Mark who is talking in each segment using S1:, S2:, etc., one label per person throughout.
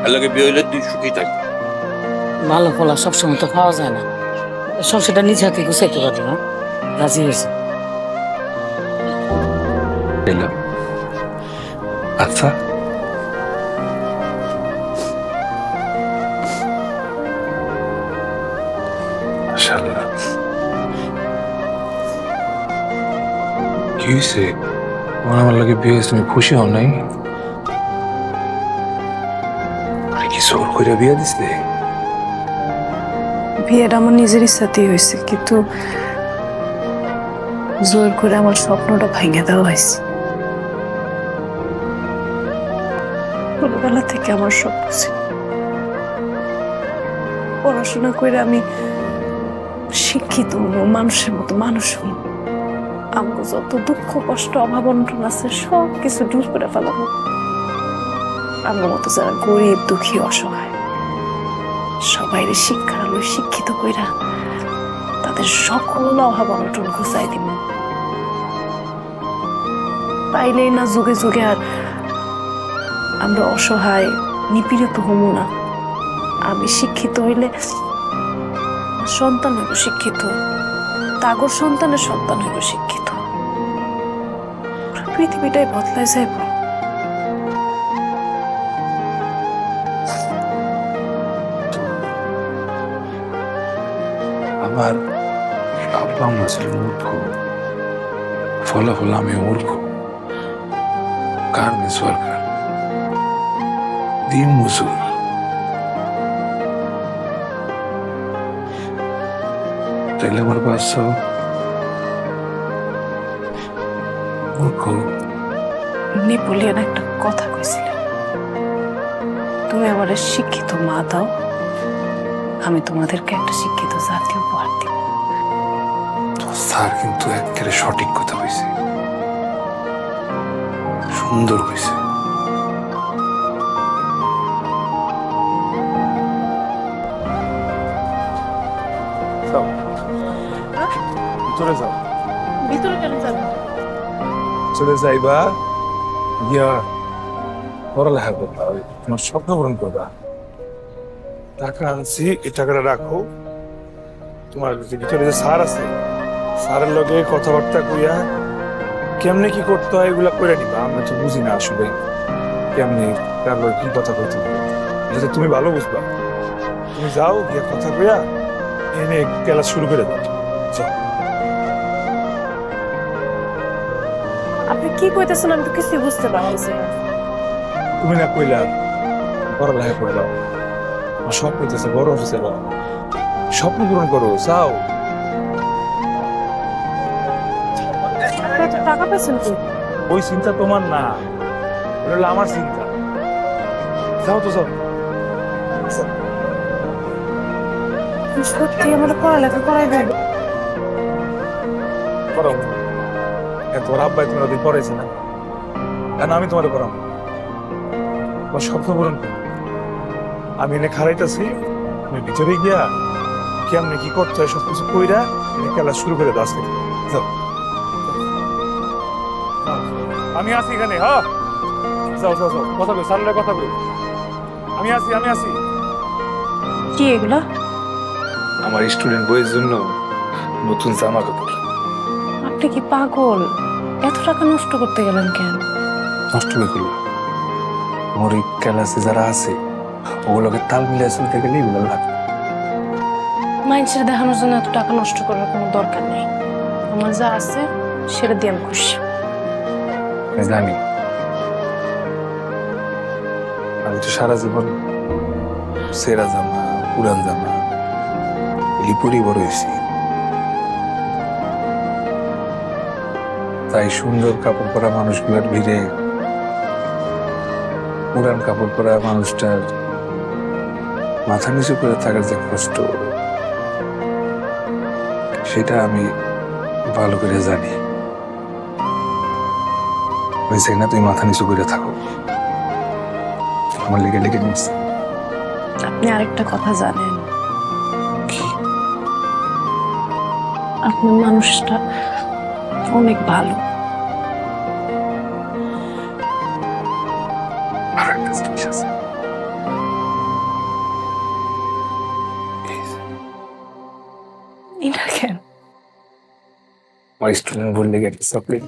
S1: আল্লাহকে বিয়ে হইলে তুই সুখী থাকবি।
S2: ভালো ফলা সবসময় তো পাওয়া যায় না, সংসারটা নিজ হাতে গুছাইতে পারি না। রাজি হয়েছে।
S3: এলাম। আচ্ছা, মাশাআল্লাহ। কি হয়েছে? তোমার আমার লাগে বিয়ে হয়েছে, তুমি খুশি হও নাই? আরে কি জোর করে বিয়ে দিছিলে?
S4: বিয়েটা আমার নিজের ইচ্ছাতেই হয়েছে, কিন্তু জোর করে আমার স্বপ্নটা ভেঙে দেওয়া হয়েছে। ছোটবেলা থেকে আমার স্বপ্ন ছিল পড়াশোনা করে আমি শিক্ষিত হবো, মানুষের মতো মানুষ হবো। আমাকে যত দুঃখ কষ্ট অভাব অনটন আছে সব কিছু দূর করে ফেলাবো। আমার মতো যারা গরিব দুঃখী অসহায় সবাইরে শিক্ষার আলো শিক্ষিত কইরা তাদের সকল অভাব অনটন ঘুচাই দিব। পাইলেই না যুগে যুগে আর আমরা অসহায় নিপীড়িত হবো না। আমি শিক্ষিত হইলে সন্তান হইব শিক্ষিত, তাগর সন্তানের সন্তান হইব শিক্ষিত, পৃথিবীটাই বদলায় যাইব।
S3: আমার আব্বা আম্মা ছিল মূর্খ, ফলাফল আমি মূর্খ। গার্মেন্টস ওয়ার্কার, দিন মজুর। তাইলে আমার বাচ্চা মূর্খ।
S4: নেপোলিয়ন একটা কথা কইছিল, তুমি আমার শিক্ষিত মা দাও, আমি তোমাদেরকে একটা শিক্ষিত জাতি উপহার দিব।
S3: স্যার কিন্তু একেবারে সঠিক কথা কইছে, সুন্দর কইছে।
S5: চলে যাও,
S4: ভিতরে কেন যাবে?
S5: চলে যাইবা গিয়া পড়ালেখা করবা, তোমার স্বপ্ন পূরণ করবা। টাকা আনছি, এই টাকাটা রাখো। তোমার ভিতরে যে স্যার আছে, স্যারের লগে কথাবার্তা কইয়া কেমনে কি করতে হয় এগুলা করে নিবা। আমরা তো বুঝি না আসলে কেমনে কার লগে কি কথা কইতে হবে, এটা তুমি ভালো বুঝবা। তুমি যাও গিয়া কথা কইয়া এনে ক্লাস শুরু করে দাও। যাও।
S4: আপনি কি কইতেছেন আমি তো কিছুই বুঝতে পারতেছি না।
S5: তুমি না কইলা পড়ালেখা করে দাও, আমার স্বপ্ন হইতেছে বড় অফিসে যাও, স্বপ্ন পূরণ করো, যাও।
S4: আপনি এত টাকা পেয়েছেন কি?
S5: ওই চিন্তা তোমার না, ওটা হলো আমার চিন্তা। যাও তো, যাও।
S4: সত্যি আমার পড়ালেখা করাই দেন?
S5: করো, তোমার আব্বাই তোমার ওদিন পড়াইছে না, কেন আমি তোমার পড়াবো? তোমার স্বপ্ন পূরণ করো। আমি এনে খারাইতেছি, তুমি ভিতরে গিয়া কেমনে কি করতে হয় সবকিছু কইরা এনে খেলা শুরু করে দাও আজকে। যাও, আমি আছি এখানে। হ্যাঁ, যাও যাও যাও, কথা কই, সামনে কথা কই। আমি আছি, আমি আছি।
S4: কি এগুলা?
S3: আমার স্টুডেন্ট বইয়ের জন্য নতুন জামা কাপড়।
S4: আপনি কি পাগল? এত টাকা নষ্ট করতে গেলেন কেন?
S3: নষ্ট হয়ে গেল। আমার এই ক্লাসে যারা আছে ওগুলোকে তাল মিলিয়ে চলতে গেলে এগুলো লাগবে।
S4: মাইন্ডসেট দেখানোর জন্য এত টাকা নষ্ট করার কোনো দরকার নেই। আমার যা আছে সেটা দিয়ে আমি খুশি।
S3: আমি জানি, আমি তো সারা জীবন সেরা জামা, পুরান জামা লিপুরি বড় হয়েছি। তাই সুন্দর কাপড় পরা মানুষগুলোর ভিড়ে পুরান কাপড় পরা মানুষটার মাথা নিচু করে থাকার যে কষ্ট, সেটা আমি ভালো করে জানি। আমি চাই না তুই মাথা নিচু করে থাকো, আমার লেগে লেগে নিস।
S4: আপনি আরেকটা কথা জানেন?
S3: কি?
S4: আপনার মানুষটা অনেক ভালো।
S3: আর একটা জিনিস আছে,
S4: এটা কেন?
S3: আমার স্টুডেন্ট বললে একটা চকলেট।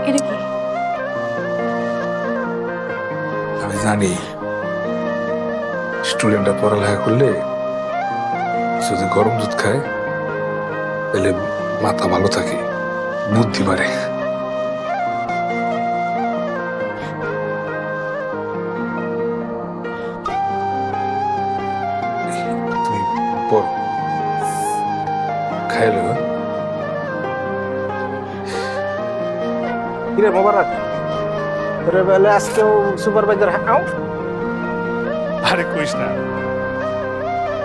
S4: এটা কি?
S3: আমি জানি স্টুডেন্টরা পড়ালেখা করলে যদি গরম দুধ খায় তাহলে মাথা ভালো থাকে, বুদ্ধি বাড়ে। তুমি পড়ো, খাইলো।
S1: কিরে মোবারক, তোরে বেলা আজকেও সুপারভাইজার হাঁকাও?
S5: আরে কইস না,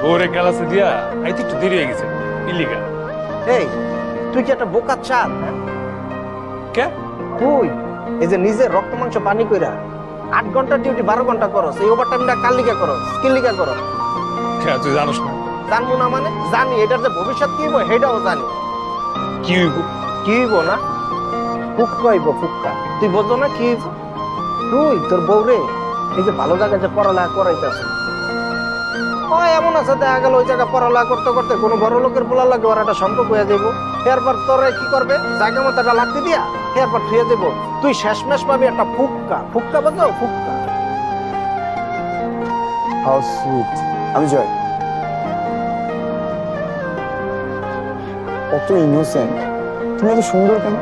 S5: ওরে ক্লাসে দিয়া আইতে একটু দেরি হয়ে গেছে। ইলিগা
S1: এই তুই কি একটা বোকা চাল?
S5: কে?
S1: তুই এই যে নিজের রক্ত মাংস পানি কইরা 8 ঘন্টা ডিউটি 12 ঘন্টা করস, এই ওভার টাইমটা কার লিগা করস, কি লিগা করস?
S5: কে তুই জানোস না?
S1: জানবো না মানে জানি, এটার যে ভবিষ্যৎ কি হইব সেটাও জানি।
S5: কি হইব?
S1: কি হইব না? ফুক্কা হইব, ফুক্কা। তুই বোঝো না কি হইব? তুই তোর বউরে এই যে ভালো জায়গায় যে পড়ালেখা করাইতেছ, এমন আছে দেখা গেল ওই জায়গায় পড়ালেখা করতে করতে কোনো বড় লোকের বলার লাগে ওর একটা সম্পর্ক হয়ে যাইব। এরপর তোরে কি করবে, জায়গা মতো একটা লাগতে দিয়া এরপর থুয়ে দেবো। তুই শেষমেশ পাবি একটা ফুক্কা। ফুক্কা বোঝো? ফুক্কা।
S6: How sweet. আমি জয়। কত ইনোসেন্ট, তুমি এত সুন্দর কেন?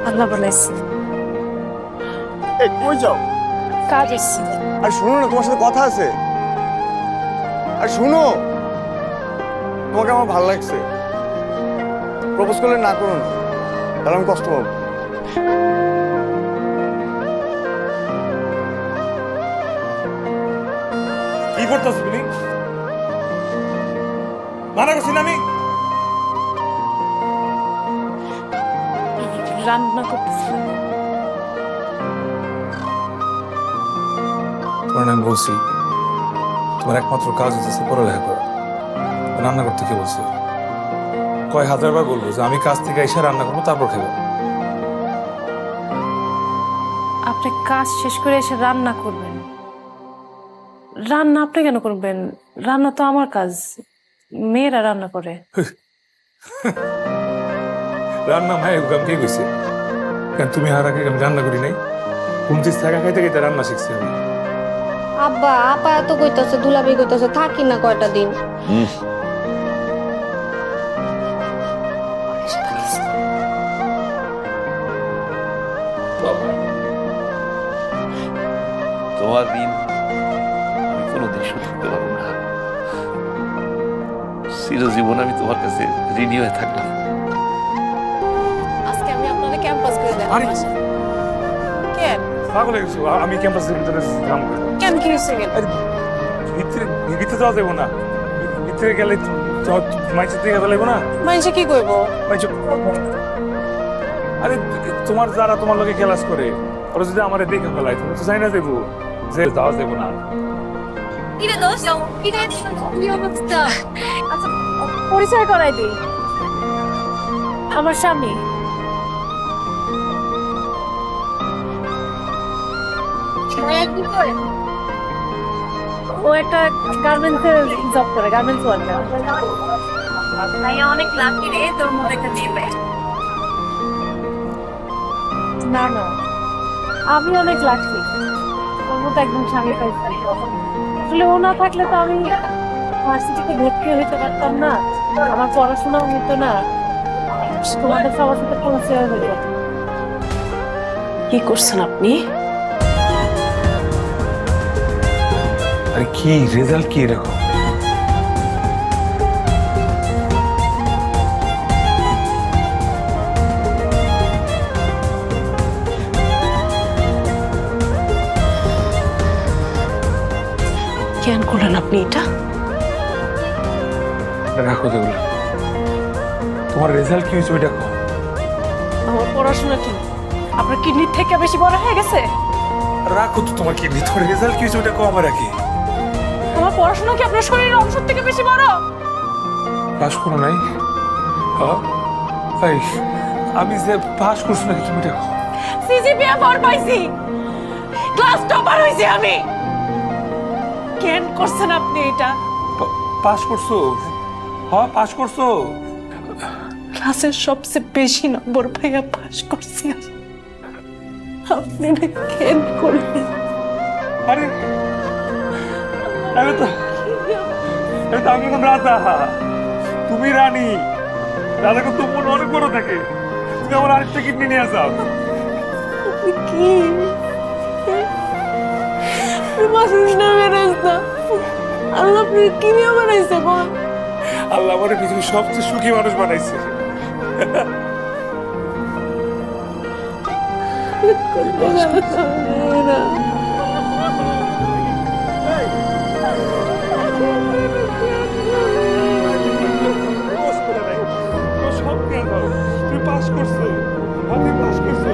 S4: আল্লাহ বানাইছে।
S6: এই কই যাও?
S4: কাজ এসছে।
S6: আর শুনো না, তোমার সাথে কথা আছে। আর শুনো, তোমাকে আমার ভালো লাগছে। প্রপোজ করলে না করো না, তাহলে আমি কষ্ট পাবো।
S5: কি করতেছ তুমি? মানা করছি না আমি?
S4: রান্না করতেছিলাম।
S3: তোমার আমি বলছি তোমার একমাত্র কাজ হচ্ছে পড়ালেখা করা, রান্না করতে কে বলছে? কয় হাজারবার বলবো যে আমি কাজ থেকে এসে রান্না করবো, তারপর খেবো।
S4: আপনি কাজ শেষ করে এসে রান্না করবেন? রান্না আপনি কেন করবেন? রান্না তো আমার কাজ, মেয়েরা রান্না করে।
S3: রান্না মায়ের কাম কে কইছে? কেন তুমি হার আগে আমি রান্না করি নাই? কুমচিস থাকা খাইতে খাইতে রান্না শিখছি আমি।
S7: আব্বা আপা এত কইতাছে, দুলাভাই কইতাছে থাকি না কয়টা দিন।
S8: তোমার ঋণ আমি কোনোদিন শোধ করতে পারবো না। চিরজীবন আমি তোমার কাছে ঋণী হয়ে থাকলাম।
S7: আজকে আমি আপনাদের ক্যাম্পাস করে দেব।
S3: আরে
S4: কেন?
S3: পাগল হয়ে গেছো? আমি ক্যাম্পাসের ভিতরে কাম করি।
S4: কেন কি হয়েছে?
S3: ভিতরে যাওয়া যাবো না, ভিতরে গেলে মাইসের দিকে যাওয়া লাগবো না।
S4: মানুষে কি করবো?
S3: আরে তোমার যারা তোমার লোকে ক্লাস করে ওরা যদি আমার দেখে ফেলায়, তুমি তো চাই না দেবো যে যাওয়া যাবো না।
S4: আচ্ছা পরিচয় করাই দিই, আমার স্বামী। ও একটা গার্মেন্টসে জব করে, গার্মেন্টস ওয়ার্কার। অনেক লাকি রে, তোর মধ্যে একটা নেবে। না না, আমি অনেক লাকি, তোর মতো একদম স্বামী পাইছি। আসলে ও না থাকলে তো আমি ভার্সিটিতে ভর্তি হইতে পারতাম না, আমার পড়াশোনাও হতো না, তোমাদের সবার সাথে পরিচয় হয়ে যেত। কি করছেন আপনি?
S3: আরে কি রেজাল্ট কি এরকম?
S4: কেন করলেন আপনি এটা?
S3: রাখো দেবো, তোমার রেজাল্ট কি হয়েছে ওইটা?
S4: আমার পড়াশোনা কি আপনার কিডনির থেকে বেশি বড় হয়ে গেছে?
S3: রাখো তো তোমার কিডনি, তোমার রেজাল্ট কি হয়েছে ওইটা কম রাখি।
S4: আমার পড়াশোনা কি আপনার শরীরের অংশ থেকে বেশি বড়?
S3: পাস করো নাই? হ্যাঁ, আমি যে পাস করছি না, তুমি দেখো
S4: সিজিপিএ 4 পাইছি, ক্লাস টপার হইছি আমি। কেন করছেন আপনি এটা?
S3: পাস করছো? হ্যাঁ পাস করছো।
S4: ক্লাসের সবচেয়ে বেশি নম্বর পাইয়া পাস করছি। আপনি এটা কেন করলেন?
S3: আরে আরে তো আমি এখন রাজা, তুমি রানী। রাজাকে তো মনে অনেক বড় থাকে। তুমি আমার আরেকটা কিডনি নিয়ে যাও।
S4: কি মানুষ না বেরোস্তা, আল্লাহ আপনি কি নিয়ে বানাইছে বল?
S3: আল্লাহ আমার পৃথিবীর সবচেয়ে সুখী মানুষ বানাইছে। সব নিয়ে যাও। তুমি পাস করছো, তুমি পাস করছো।